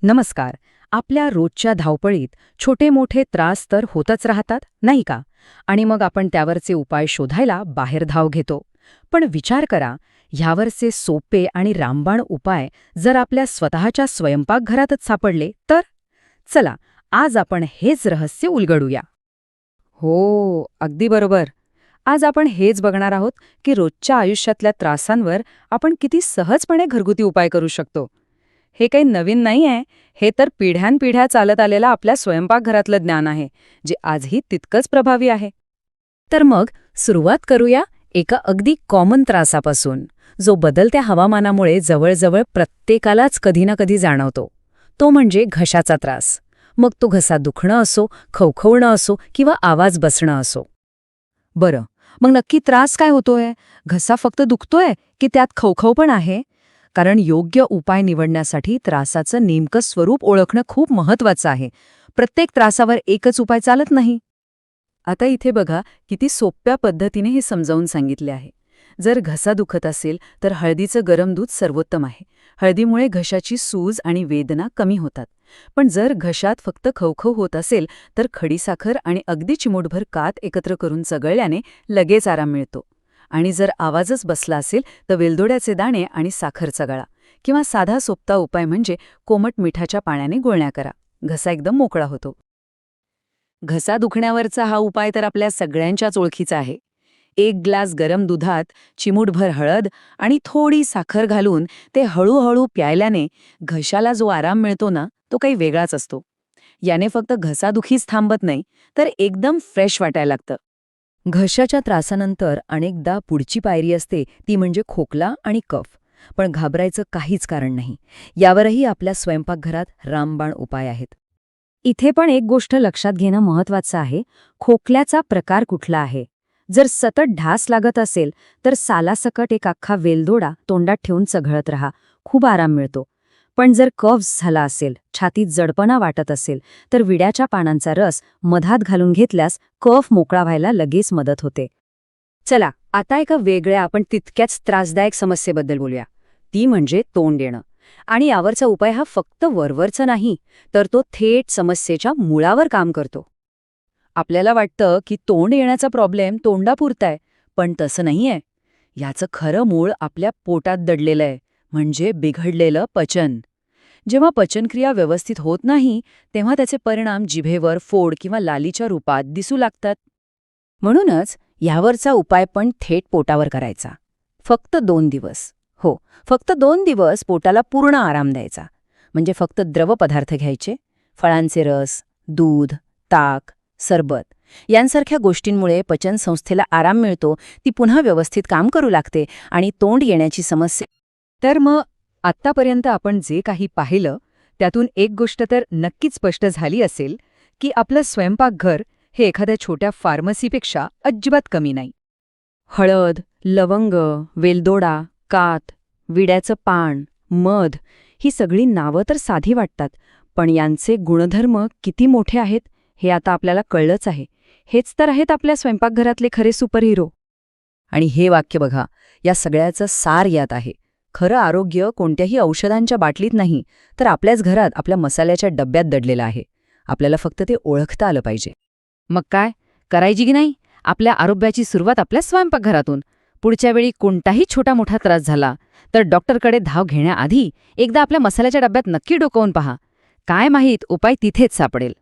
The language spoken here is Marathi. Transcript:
नमस्कार. आपल्या रोजच्या धावपळीत छोटे मोठे त्रास तर होतच राहतात, नाही का? आणि मग आपण त्यावरचे उपाय शोधायला बाहेर धाव घेतो. पण विचार करा, ह्यावरचे सोपे आणि रामबाण उपाय जर आपल्या स्वतःच्या स्वयंपाकघरातच सापडले तर? चला, आज आपण हेच रहस्य उलगडूया. हो, अगदी बरोबर. आज आपण हेच बघणार आहोत की रोजच्या आयुष्यातल्या त्रासांवर आपण किती सहजपणे घरगुती उपाय करू शकतो. हे काही नवीन नाही आहे, हे तर पिढ्यानपिढ्या चालत आलेलं आपल्या स्वयंपाकघरातलं ज्ञान आहे, जे आजही तितकंच प्रभावी आहे. तर मग सुरुवात करूया एका अगदी कॉमन त्रासापासून, जो बदलत्या हवामानामुळे जवळजवळ प्रत्येकालाच कधी ना कधी जाणवतो. तो म्हणजे घशाचा त्रास. मग तो घसा दुखणं असो, खवखवणं असो किंवा आवाज बसणं असो. बरं, मग नक्की त्रास काय होतोय? घसा फक्त दुखतोय की त्यात खवखव पण आहे? कारण योग्य उपाय निवडण्यासाठी त्रासाचं नेमकं स्वरूप ओळखणं खूप महत्वाचं आहे. प्रत्येक त्रासावर एकच उपाय चालत नाही. आता इथे बघा, किती सोप्या पद्धतीने हे समजावून सांगितले आहे. जर घसा दुखत असेल तर हळदीचं गरम दूध सर्वोत्तम आहे. हळदीमुळे घशाची सूज आणि वेदना कमी होतात. पण जर घशात फक्त खवखव होत असेल तर खडीसाखर आणि अगदी चिमूटभर कात एकत्र करून चगळल्याने लगेच आराम मिळतो. आणि जर आवाजच बसला असेल तर वेलदोड्याचे दाणे आणि साखर चगळा. किंवा साधा सोपता उपाय म्हणजे कोमट मिठाच्या पाण्याने गुळण्या करा. घसा एकदम मोकळा होतो. घसा दुखण्यावरचा हा उपाय तर आपल्या सगळ्यांच्याच ओळखीचा आहे. 1 ग्लास गरम दुधात चिमूटभर हळद आणि थोडी साखर घालून ते हळूहळू प्यायल्याने घशाला जो आराम मिळतो ना, तो काही वेगळाच असतो. याने फक्त घसादुखीच थांबत नाही, तर एकदम फ्रेश वाटायला लागतं. घशाच्या त्रासानंतर अनेकदा पुढची पायरी असते, ती म्हणजे खोकला आणि कफ. पण घाबरायचं काहीच कारण नाही. यावरही आपल्या स्वयंपाकघरात रामबाण उपाय आहेत. इथे पण एक गोष्ट लक्षात घेणं महत्वाचं आहे. खोकल्याचा प्रकार कुठला आहे? जर सतत ढास लागत असेल तर सालासकट एक अख्खा वेलदोडा तोंडात ठेवून चघळत राहा. खूप आराम मिळतो. पण जर कफ झाला असेल, छातीत जडपणा वाटत असेल, तर विड्याच्या पानांचा रस मधात घालून घेतल्यास कफ मोकळा व्हायला लगेच मदत होते. चला, आता एका वेगळ्या पण तितक्याच त्रासदायक समस्येबद्दल बोलूया. ती म्हणजे तोंड येणं. आणि यावरचा उपाय हा फक्त वरवरचा नाही, तर तो थेट समस्येच्या मुळावर काम करतो. आपल्याला वाटतं की तोंड येण्याचा प्रॉब्लेम तोंडापुरताय, पण तसं नाहीये. याचं खरं मूळ आपल्या पोटात दडलेलं आहे, म्हणजे बिघडलेलं पचन. जेव्हा पचनक्रिया व्यवस्थित होत नाही, तेव्हा त्याचे परिणाम जिभेवर फोड किंवा लालीच्या रूपात दिसू लागतात. म्हणूनच यावरचा उपाय पण थेट पोटावर करायचा. फक्त 2 दिवस. हो, फक्त 2 दिवस पोटाला पूर्ण आराम द्यायचा. म्हणजे फक्त द्रव पदार्थ घ्यायचे, फळांचे रस, दूध, ताक, सरबत यांसारख्या गोष्टींमुळे पचनसंस्थेला आराम मिळतो, ती पुन्हा व्यवस्थित काम करू लागते आणि तोंड येण्याची समस्या. तर मग आत्तापर्यंत आपण जे काही पाहिलं, त्यातून एक गोष्ट तर नक्कीच स्पष्ट झाली असेल की आपलं स्वयंपाकघर हे एखाद्या छोट्या फार्मसीपेक्षा अजिबात कमी नाही. हळद, लवंग, वेलदोडा, कात, विड्याचं पान, मध ही सगळी नावं तर साधी वाटतात, पण यांचे गुणधर्म किती मोठे आहेत हे आता आपल्याला कळलंच आहे. हेच तर आहेत आपल्या स्वयंपाकघरातले खरे सुपरहिरो. आणि हे वाक्य बघा, या सगळ्याचं सार यात आहे. खरं आरोग्य कोणत्याही औषधांच्या बाटलीत नाही, तर आपल्याच घरात आपल्या मसाल्याच्या डब्यात दडलेलं आहे. आपल्याला फक्त ते ओळखता आलं पाहिजे. मग काय करायची की नाही? आपल्या आरोग्याची सुरुवात आपल्या स्वयंपाकघरातून. पुढच्या वेळी कोणताही छोटा मोठा त्रास झाला तर डॉक्टरकडे धाव घेण्याआधी एकदा आपल्या मसाल्याच्या डब्यात नक्की डोकावून पहा. काय माहीत उपाय तिथेच सापडेल.